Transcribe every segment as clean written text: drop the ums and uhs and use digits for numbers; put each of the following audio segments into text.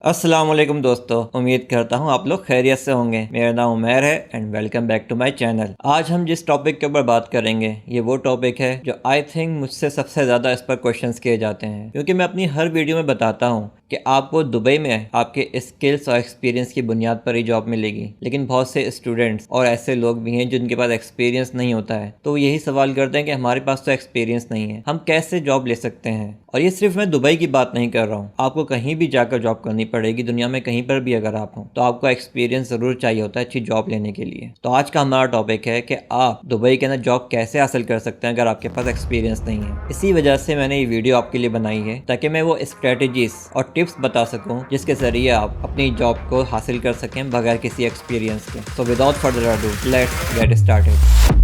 अस्सलाम वालेकुम दोस्तों, उम्मीद करता हूँ आप लोग खैरियत से होंगे। मेरा नाम उमैर है and welcome back to my channel. आज हम जिस टॉपिक के ऊपर बात करेंगे ये वो टॉपिक है जो आई थिंक मुझसे सबसे ज़्यादा इस पर क्वेश्चंस किए जाते हैं, क्योंकि मैं अपनी हर वीडियो में बताता हूँ कि आपको दुबई में आपके स्किल्स और एक्सपीरियंस की बुनियाद पर ही जॉब मिलेगी। लेकिन बहुत से स्टूडेंट्स और ऐसे लोग भी हैं जिनके पास एक्सपीरियंस नहीं होता है, तो वो यही सवाल करते हैं कि हमारे पास तो एक्सपीरियंस नहीं है, हम कैसे जॉब ले सकते हैं। और ये सिर्फ मैं दुबई की बात नहीं कर रहा हूँ, आपको कहीं भी जाकर जॉब करनी पड़ेगी, दुनिया में कहीं पर भी अगर आप हो तो आपको एक्सपीरियंस ज़रूर चाहिए होता है अच्छी जॉब लेने के लिए। तो आज का हमारा टॉपिक है कि आप दुबई के अंदर जॉब कैसे हासिल कर सकते हैं अगर आपके पास एक्सपीरियंस नहीं है। इसी वजह से मैंने ये वीडियो आपके लिए बनाई है ताकि मैं वो स्ट्रेटजीज और टिप्स बता सकूँ जिसके ज़रिए आप अपनी जॉब को हासिल कर सकें बगैर किसी एक्सपीरियंस के। So without further ado let's get started.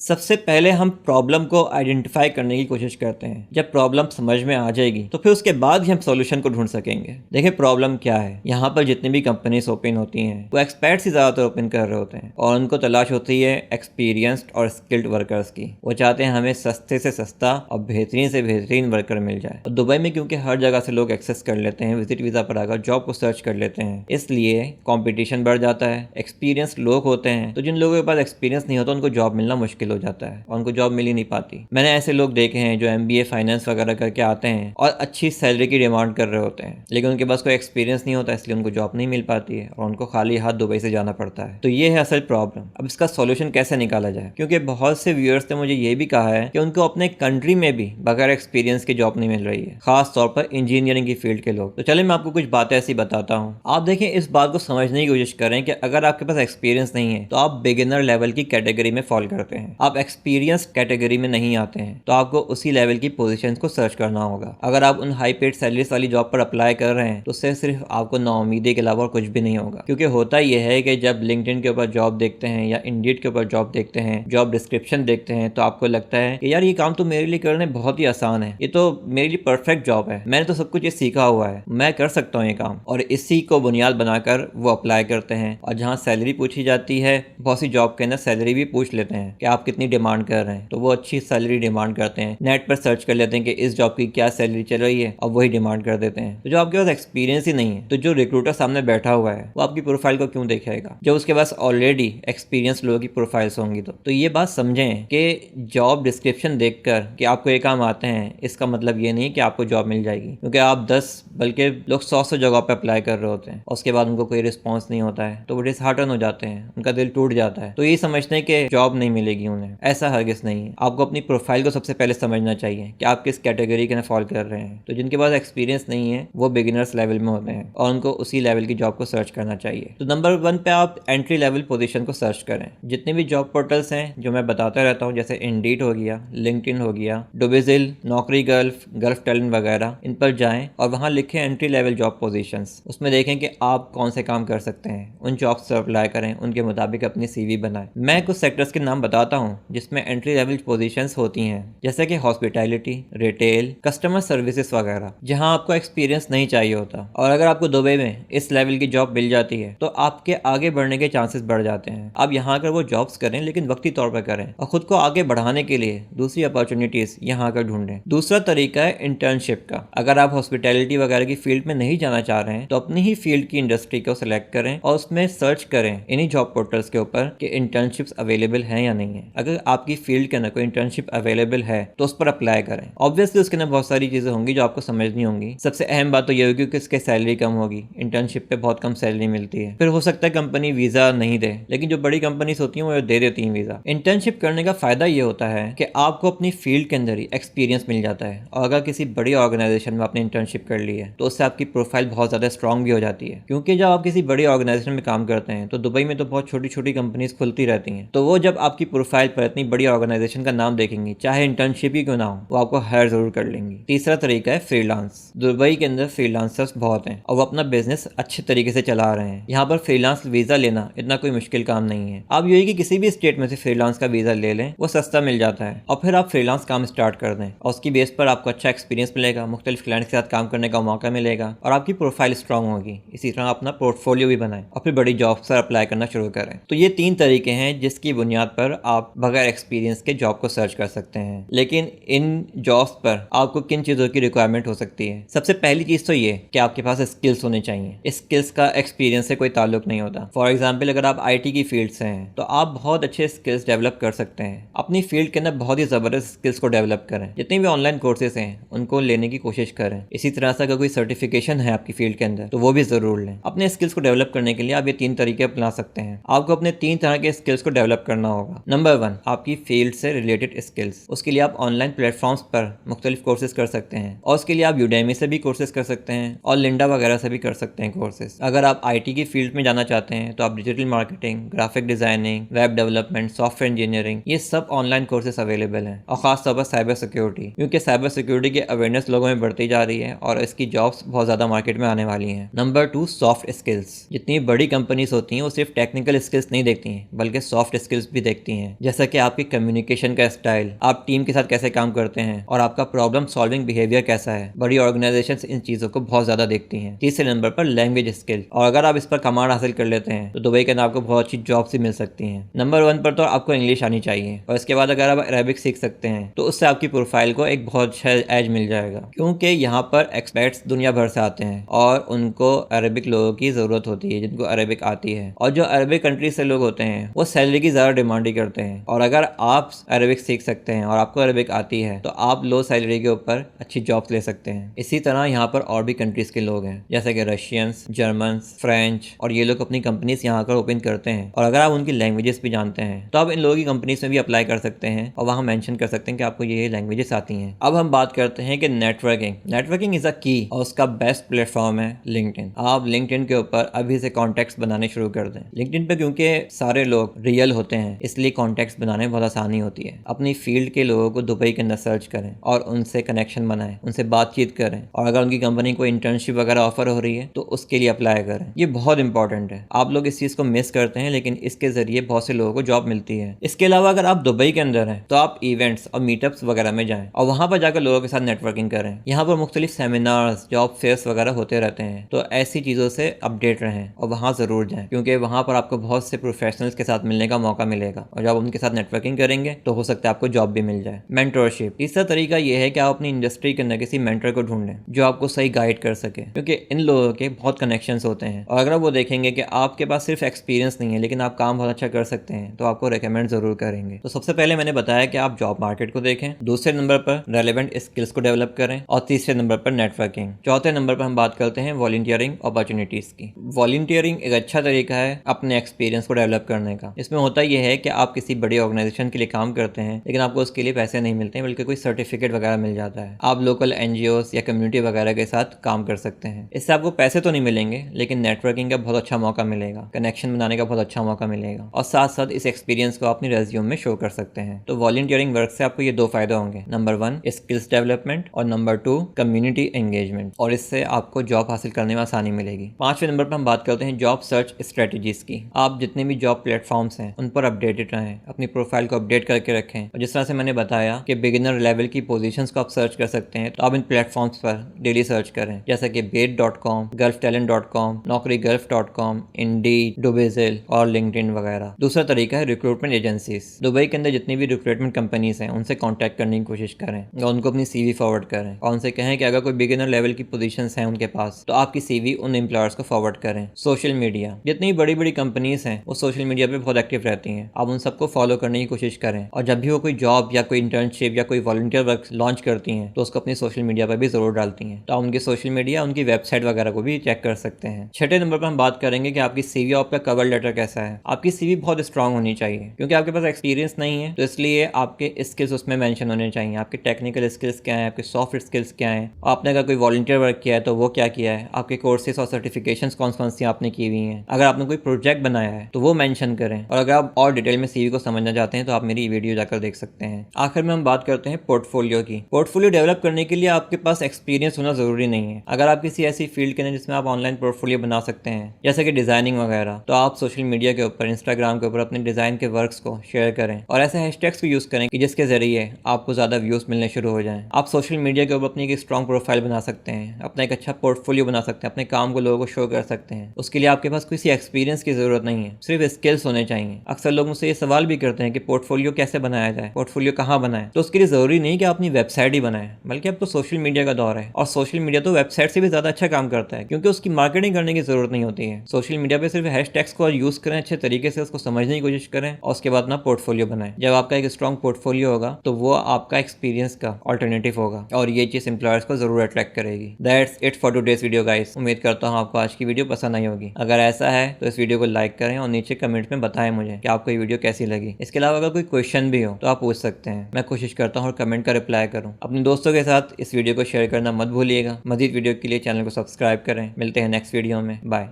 सबसे पहले हम प्रॉब्लम को आइडेंटिफाई करने की कोशिश करते हैं। जब प्रॉब्लम समझ में आ जाएगी तो फिर उसके बाद ही हम सॉल्यूशन को ढूंढ सकेंगे। देखिए प्रॉब्लम क्या है। यहाँ पर जितनी भी कंपनीज ओपन होती हैं वो एक्सपर्ट्स ही ज़्यादातर ओपन कर रहे होते हैं और उनको तलाश होती है एक्सपीरियंस्ड और स्किल्ड वर्कर्स की। वो चाहते हैं हमें सस्ते से सस्ता और बेहतरीन से बेहतरीन वर्कर मिल जाए। और दुबई में क्योंकि हर जगह से लोग एक्सेस कर लेते हैं, विजिट वीज़ा पर आकर जॉब को सर्च कर लेते हैं, इसलिए कॉम्पिटिशन बढ़ जाता है। एक्सपीरियंस लोग होते हैं तो जिन लोगों के पास एक्सपीरियंस नहीं होता उनको जॉब मिलना मुश्किल हो जाता है और उनको जॉब मिल ही नहीं पाती। मैंने ऐसे लोग देखे हैं जो MBA फाइनेंस वगैरह करके आते हैं और अच्छी सैलरी की डिमांड कर रहे होते हैं, लेकिन उनके पास कोई एक्सपीरियंस नहीं होता, इसलिए उनको जॉब नहीं मिल पाती है और उनको खाली हाथ दुबई से जाना पड़ता है। तो ये है असल प्रॉब्लम। अब इसका सॉल्यूशन कैसे निकाला जाए, क्योंकि बहुत से व्यूअर्स ने मुझे ये भी कहा है कि उनको अपने कंट्री में भी बगैर एक्सपीरियंस की जॉब नहीं मिल रही है, खास तौर पर इंजीनियरिंग की फील्ड के लोग। तो चले मैं आपको कुछ बातें ऐसी बताता हूँ। आप देखें, इस बात को समझने की कोशिश करें कि अगर आपके पास एक्सपीरियंस नहीं है तो आप बिगिनर लेवल की कैटेगरी में फॉल करते हैं। आप एक्सपीरियंस कैटेगरी में नहीं आते हैं तो आपको उसी लेवल की पोजीशंस को सर्च करना होगा। अगर आप उन हाई पेड सैलरीज वाली जॉब पर अप्लाई कर रहे हैं तो उससे सिर्फ आपको नाउमीदी के अलावा और कुछ भी नहीं होगा। क्योंकि होता यह है कि जब लिंक्डइन के ऊपर जॉब देखते हैं या इंडीड के ऊपर जॉब देखते हैं, जॉब डिस्क्रिप्शन देखते हैं, तो आपको लगता है कि यार ये काम तो मेरे लिए करने बहुत ही आसान है, ये तो मेरे लिए परफेक्ट जॉब है, मैंने तो सब कुछ ये सीखा हुआ है, मैं कर सकता हूँ ये काम। और इसी को बुनियाद बनाकर वो अप्लाई करते हैं और जहाँ सैलरी पूछी जाती है, बहुत सी जॉब के अंदर सैलरी भी पूछ लेते हैं कि आप कितनी डिमांड कर रहे हैं, तो वो अच्छी सैलरी डिमांड करते हैं। नेट पर सर्च कर लेते हैं कि इस जॉब की क्या सैलरी चल रही है और वही डिमांड कर देते हैं। तो जो आपके पास एक्सपीरियंस ही नहीं है तो जो रिक्रूटर सामने बैठा हुआ है वो आपकी प्रोफाइल को क्यों देखेगा, जब उसके पास ऑलरेडी एक्सपीरियंस लोगों की प्रोफाइल्स होंगी। तो ये बात समझें कि जॉब डिस्क्रिप्शन देखकर कि आपको ये काम आते हैं इसका मतलब ये नहीं कि आपको जॉब मिल जाएगी, क्योंकि आप 10 बल्कि लोग 100 जगह पर अप्लाई कर रहे होते हैं और उसके बाद उनको कोई रिस्पॉन्स नहीं होता है तो वो डिसहार्टन हो जाते हैं, उनका दिल टूट जाता है। तो ये समझते हैं कि जॉब नहीं मिलेगी उन्हें, ऐसा हरगिज़ नहीं है। आपको अपनी प्रोफाइल को सबसे पहले समझना चाहिए कि आप किस कैटेगरी के फॉल कर रहे हैं। तो जिनके पास एक्सपीरियंस नहीं है वो बिगिनर्स लेवल में होते हैं और उनको उसी लेवल की जॉब को सर्च करना चाहिए। तो नंबर 1 पे आप एंट्री लेवल पोजीशन को सर्च करें। जितने भी जॉब पोर्टल्स हैं जो मैं बताता रहता हूँ, जैसे इंडीड हो गया, लिंक्डइन हो गया, डुबिजिल, नौकरी गल्फ टैलेंट वगैरह, इन पर जाएं और वहाँ लिखें एंट्री लेवल जॉब पोजीशंस। उसमें देखें कि आप कौन से काम कर सकते हैं, उन जॉब्स पर अप्लाई करें, उनके मुताबिक अपनी CV बनाएं। मैं कुछ सेक्टर्स के नाम बताता हूँ जिसमें एंट्री लेवल पोजीशंस होती हैं, जैसे कि हॉस्पिटैलिटी, रिटेल, कस्टमर सर्विसेज वगैरह, जहां आपको एक्सपीरियंस नहीं चाहिए होता। और अगर आपको दुबई में इस लेवल की जॉब मिल जाती है तो आपके आगे बढ़ने के चांसेस बढ़ जाते हैं। आप यहाँ आकर वो जॉब्स करें लेकिन वक्ती तौर पर करें और खुद को आगे बढ़ाने के लिए दूसरी अपॉर्चुनिटीज यहाँ आकर ढूंढें। दूसरा तरीका है इंटर्नशिप का। अगर आप हॉस्पिटैलिटी वगैरह की फील्ड में नहीं जाना चाह रहे हैं तो अपनी ही फील्ड की इंडस्ट्री को सिलेक्ट करें और उसमें सर्च करें इन्हीं जॉब पोर्टल्स के ऊपर कि इंटर्नशिप्स अवेलेबल हैं या नहीं है। अगर आपकी फील्ड के अंदर कोई इंटर्नशिप अवेलेबल है तो उस पर अप्लाई करें। ऑब्वियसली उसके अंदर बहुत सारी चीज़ें होंगी जो आपको समझनी होंगी। सबसे अहम बात तो ये होगी कि इसके सैलरी कम होगी, इंटर्नशिप पे बहुत कम सैलरी मिलती है। फिर हो सकता है कंपनी वीज़ा नहीं दे, लेकिन जो बड़ी कंपनीज होती हैं वो दे देती हैं वीज़ा। इंटर्नशिप करने का फ़ायदा ये होता है कि आपको अपनी फील्ड के अंदर ही एक्सपीरियंस मिल जाता है और अगर किसी बड़ी ऑर्गेनाइजेशन में आपने इंटर्नशिप कर ली है तो उससे आपकी प्रोफाइल बहुत ज़्यादा स्ट्रॉन्ग भी हो जाती है। क्योंकि जब आप किसी बड़ी ऑर्गेनाइजेशन में काम करते हैं तो दुबई में तो बहुत छोटी छोटी कंपनीज खुलती रहती हैं, तो वो जब आपकी प्रोफाइल प्रोफाइल पर इतनी बड़ी ऑर्गेनाइजेशन का नाम देखेंगी, चाहे इंटर्नशिप ही क्यों ना हो, वो आपको हायर जरूर कर लेंगी। तीसरा तरीका है फ्रीलांस। दुबई के अंदर फ्रीलांसर्स बहुत हैं और वो अपना बिजनेस अच्छे तरीके से चला रहे हैं। यहाँ पर फ्रीलांस वीजा लेना इतना कोई मुश्किल काम नहीं है। आप यही कि किसी भी स्टेट में से फ्रीलांस का वीजा ले लें, वो सस्ता मिल जाता है और फिर आप फ्रीलांस काम स्टार्ट कर दें और उसकी बेस पर आपको अच्छा एक्सपीरियंस मिलेगा, मुख्तलिफ क्लाइंट्स के साथ काम करने का मौका मिलेगा और आपकी प्रोफाइल स्ट्रांग होगी। इसी तरह अपना पोर्टफोलियो भी बनाएं और फिर बड़ी जॉब्स पर अप्लाई करना शुरू करें। तो ये 3 तरीके हैं जिसकी बुनियाद पर आप बगैर एक्सपीरियंस के जॉब को सर्च कर सकते हैं। लेकिन इन जॉब्स पर आपको किन चीज़ों की रिक्वायरमेंट हो सकती है? सबसे पहली चीज़ तो ये कि आपके पास स्किल्स होने चाहिए। स्किल्स का एक्सपीरियंस से कोई ताल्लुक नहीं होता। फॉर एग्जाम्पल, अगर आप IT की फील्ड से हैं तो आप बहुत अच्छे स्किल्स डेवलप कर सकते हैं। अपनी फील्ड के अंदर बहुत ही ज़बरदस्त स्किल्स को डेवलप करें। जितने भी ऑनलाइन कोर्सेज हैं उनको लेने की कोशिश करें। इसी तरह से अगर कोई सर्टिफिकेशन है आपकी फील्ड के अंदर तो वो भी ज़रूर लें। अपने स्किल्स को डेवलप करने के लिए आप ये 3 तरीके अपना सकते हैं। आपको अपने 3 तरह के स्किल्स को डेवलप करना होगा। नंबर 1, आपकी फील्ड से रिलेटेड स्किल्स। उसके लिए आप ऑनलाइन प्लेटफॉर्म्स पर मुख्तलिफ कोर्सेज कर सकते हैं और उसके लिए आप यूडेमी से भी कोर्सेज कर सकते हैं और लिंडा वगैरह से भी कर सकते हैं कोर्सेज। अगर आप IT की फील्ड में जाना चाहते हैं तो आप digital marketing, graphic designing, web development, software engineering, ये सब ऑनलाइन कोर्सेज अवेलेबल हैं। और खास तौर पर साइबर सिक्योरिटी, क्योंकि साइबर सिक्योरिटी की अवेयरनेस लोगों में बढ़ती जा रही है और इसकी जॉब्स बहुत ज़्यादा मार्केट में आने वाली हैं। Number 2, soft skills. जितनी बड़ी कंपनीज होती हैं वो सिर्फ टेक्निकल स्किल्स नहीं देखती हैं बल्कि सॉफ्ट स्किल्स भी देखती हैं, जैसा कि आपकी कम्युनिकेशन का स्टाइल, आप टीम के साथ कैसे काम करते हैं और आपका प्रॉब्लम सॉल्विंग बिहेवियर कैसा है। बड़ी ऑर्गेनाइजेशंस इन चीज़ों को बहुत ज़्यादा देखती हैं। तीसरे नंबर पर लैंग्वेज स्किल, और अगर आप इस पर कमांड हासिल कर लेते हैं तो दुबई के अंदर आपको बहुत अच्छी जॉब्स भी मिल सकती हैं। नंबर 1 पर तो आपको इंग्लिश आनी चाहिए और इसके बाद अगर आप अरेबिक सीख सकते हैं तो उससे आपकी प्रोफाइल को एक बहुत अच्छा एज मिल जाएगा, क्योंकि यहाँ पर एक्सपर्ट्स दुनिया भर से आते हैं और उनको अरेबिक लोगों की ज़रूरत होती है जिनको अरेबिक आती है। और जो अरेबिक कंट्री से लोग होते हैं वो सैलरी की ज़्यादा डिमांड ही करते हैं, और अगर आप अरेबिक सीख सकते हैं और आपको अरेबिक आती है तो आप लो सैलरी के ऊपर अच्छी जॉब्स ले सकते हैं। इसी तरह यहाँ पर और भी कंट्रीज के लोग हैं जैसे कि रशियंस, जर्मन्स, फ्रेंच, और ये लोग अपनी कंपनीज यहाँ पर ओपन करते हैं। और अगर आप उनकी लैंग्वेजेस भी जानते हैं तो आप इन लोगों की कंपनीज में भी अप्लाई कर सकते हैं और वहाँ मेंशन कर सकते हैं कि आपको ये लैंग्वेजेस आती हैं। अब हम बात करते हैं कि नेटवर्किंग इज अ की, और उसका बेस्ट प्लेटफॉर्म है लिंक्डइन। आप लिंक्डइन के ऊपर अभी से कॉन्टैक्ट्स बनाने शुरू कर दें। लिंक्डइन पे क्योंकि सारे लोग रियल होते हैं इसलिए कॉन्टैक्ट्स बनाने में बहुत आसानी होती है। अपनी फील्ड के लोगों को दुबई के अंदर सर्च करें और उनसे कनेक्शन बनाएं, उनसे बातचीत करें, और अगर उनकी कंपनी को इंटर्नशिप वगैरह ऑफर हो रही है तो उसके लिए अप्लाई करें। ये बहुत इंपॉर्टेंट है। आप लोग इस चीज़ को मिस करते हैं लेकिन इसके जरिए बहुत से लोगों को जॉब मिलती है। इसके अलावा अगर आप दुबई के अंदर हैं तो आप इवेंट्स और मीटअप्स वगैरह में जाएं और वहाँ पर जाकर लोगों के साथ नेटवर्किंग करें। यहाँ पर मुख्तलिफ सेमिनार्स, जॉब फेयर्स वगैरह होते रहते हैं, तो ऐसी चीज़ों से अपडेट रहें और वहाँ ज़रूर जाएं, क्योंकि वहाँ पर आपको बहुत से प्रोफेशनल्स के साथ मिलने का मौका मिलेगा और जब उनके साथ नेटवर्किंग करेंगे तो हो सकता है आपको जॉब भी मिल जाए। मेंटरशिप, तीसरा तरीका यह है कि आप अपनी इंडस्ट्री के अंदर किसी मेंटर को ढूंढें जो आपको सही गाइड कर सके, क्योंकि इन लोगों के बहुत कनेक्शंस होते हैं और अगर वो देखेंगे कि आपके पास सिर्फ एक्सपीरियंस नहीं है लेकिन आप काम बहुत अच्छा कर सकते हैं तो आपको रेकमेंड जरूर करेंगे। तो सबसे पहले मैंने बताया कि आप जॉब मार्केट को देखें, दूसरे नंबर पर रेलेवेंट स्किल्स को डेवलप करें और तीसरे नंबर पर नेटवर्किंग। चौथे नंबर पर हम बात करते हैं वॉलंटियरिंग अपॉर्चुनिटीज की। वॉलंटियरिंग एक अच्छा तरीका है अपने एक्सपीरियंस को डेवलप करने का। इसमें होता यह है कि आप किसी बड़ी ऑर्गेनाइजेशन के लिए काम करते हैं लेकिन आपको उसके लिए पैसे नहीं मिलते हैं बल्कि कोई सर्टिफिकेट वगैरह मिल जाता है। आप लोकल NGOs या कम्युनिटी वगैरह के साथ काम कर सकते हैं। इससे आपको पैसे तो नहीं मिलेंगे लेकिन नेटवर्किंग का बहुत अच्छा मौका मिलेगा, कनेक्शन बनाने का बहुत अच्छा मौका मिलेगा और साथ साथ इस एक्सपीरियंस को अपनी रेज्यूम में शो कर सकते हैं। तो वॉलंटियरिंग वर्क से आपको ये 2 फायदे होंगे, नंबर 1 स्किल्स डेवलपमेंट और नंबर 2 कम्युनिटी एंगेजमेंट, और इससे आपको जॉब हासिल करने में आसानी मिलेगी। 5वें नंबर पर हम बात करते हैं जॉब सर्च स्ट्रेटजीज की। आप जितने भी जॉब प्लेटफॉर्म्स हैं उन पर अपडेटेड रहें, अपनी प्रोफाइल को अपडेट करके रखें और जिस तरह से मैंने बताया कि बिगिनर लेवल की पोजीशंस को आप सर्च कर सकते हैं तो आप इन प्लेटफॉर्म्स पर डेली सर्च करें, जैसे कि bait.com, gulftalent.com, naukrigulf.com, Indeed, Dubizzle और LinkedIn वगैरह। दूसरा तरीका है रिक्रूटमेंट एजेंसीज। दुबई के अंदर जितनी भी रिक्रूटमेंट कंपनीज हैं उनसे कांटेक्ट करने की कोशिश करें और उनको अपनी CV फॉरवर्ड करें और उनसे कहें कि अगर कोई बिगिनर लेवल की पोजीशंस हैं उनके पास तो आपकी CV उन एम्प्लॉयर्स को फॉरवर्ड करें। सोशल मीडिया, जितनी बड़ी बड़ी कंपनीज हैं वो सोशल मीडिया पे बहुत एक्टिव रहती हैं, आप उन सबको फॉलो करने की कोशिश करें और जब भी वो कोई जॉब या कोई इंटर्नशिप या कोई वॉलंटियर वर्क लॉन्च करती हैं तो उसको अपनी सोशल मीडिया पर भी जरूर डालती हैं, तो आप उनकी सोशल मीडिया, उनकी वेबसाइट वगैरह को भी चेक कर सकते हैं। 6ठे नंबर पर हम बात करेंगे कि आपकी CV और आपका कवर लेटर कैसा है। आपकी CV बहुत स्ट्रांग होनी चाहिए क्योंकि आपके पास एक्सपीरियंस नहीं है तो इसलिए आपके स्किल्स उसमें मेंशन होने चाहिए। आपके टेक्निकल स्किल्स क्या हैं, आपके सॉफ्ट स्किल्स क्या हैं, आपने अगर कोई वॉलंटियर वर्क किया है तो वो क्या किया है, आपके कोर्सेज और सर्टिफिकेशंस कौन कौन सी आपने की हुई हैं, अगर आपने कोई प्रोजेक्ट बनाया है तो वो मेंशन करें और अगर आप और डिटेल में CV को समझना चाहते हैं तो आप मेरी वीडियो जाकर देख सकते हैं। आखिर में हम बात करते हैं पोर्टफोलियो की। पोर्टफोलियो डेवलप करने के लिए आपके पास एक्सपीरियंस होना जरूरी नहीं है। अगर आप किसी ऐसी फील्ड के हैं जिसमें आप ऑनलाइन पोर्टफोलियो बना सकते हैं, जैसे कि डिजाइनिंग वगैरह, तो आप सोशल मीडिया के ऊपर, इंस्टाग्राम के ऊपर अपने डिजाइन के वर्क्स को शेयर करें और ऐसे हैशटैग्स को यूज करें कि जिसके जरिए आपको ज्यादा व्यूज मिलने शुरू हो जाएं। आप सोशल मीडिया के ऊपर अपनी एक स्ट्रॉन्ग प्रोफाइल बना सकते हैं, अपना एक अच्छा पोर्टफोलियो बना सकते हैं, अपने काम को लोगों को शो कर सकते हैं। उसके लिए आपके पास किसी एक्सपीरियंस की जरूरत नहीं है, सिर्फ स्किल्स होने चाहिए। अक्सर लोग मुझसे ये सवाल भी करते हैं कि पोर्टफोलियो कैसे बनाया जाए, पोर्टफोलियो कहाँ बनाए। तो उसके लिए जरूरी नहीं कि आप अपनी वेबसाइट ही बनाएं, बल्कि अब तो सोशल मीडिया का दौर है और सोशल मीडिया तो वेबसाइट से भी ज्यादा अच्छा काम करता है, क्योंकि उसकी मार्केटिंग करने की जरूरत नहीं होती है। सोशल मीडिया पे सिर्फ हैशटैग्स को यूज करें, अच्छे तरीके से उसको समझने की कोशिश करें और उसके बाद अपना पोर्टफोलियो बनाएं। जब आपका एक स्ट्रॉन्ग पोर्टफोलियो होगा तो वो आपका एक्सपीरियंस का ऑल्टरनेटिव होगा और ये चीज एम्प्लॉयर्स को जरूर अट्रैक्ट करेगी। That's it for today's video guys. उम्मीद करता हूँ आपको आज की वीडियो पसंद आई होगी। अगर ऐसा है तो इस वीडियो को लाइक करें और नीचे कमेंट में बताएं मुझे कि आपको ये वीडियो कैसी लगी। इसके अलावा अगर कोई क्वेश्चन भी हो तो आप पूछ सकते हैं, मैं कोशिश करता हूँ और कमेंट का रिप्लाई करूँ। अपने दोस्तों के साथ इस वीडियो को शेयर करना मत भूलिएगा। मजीद वीडियो के लिए चैनल को सब्सक्राइब करें। मिलते हैं नेक्स्ट वीडियो में। बाय।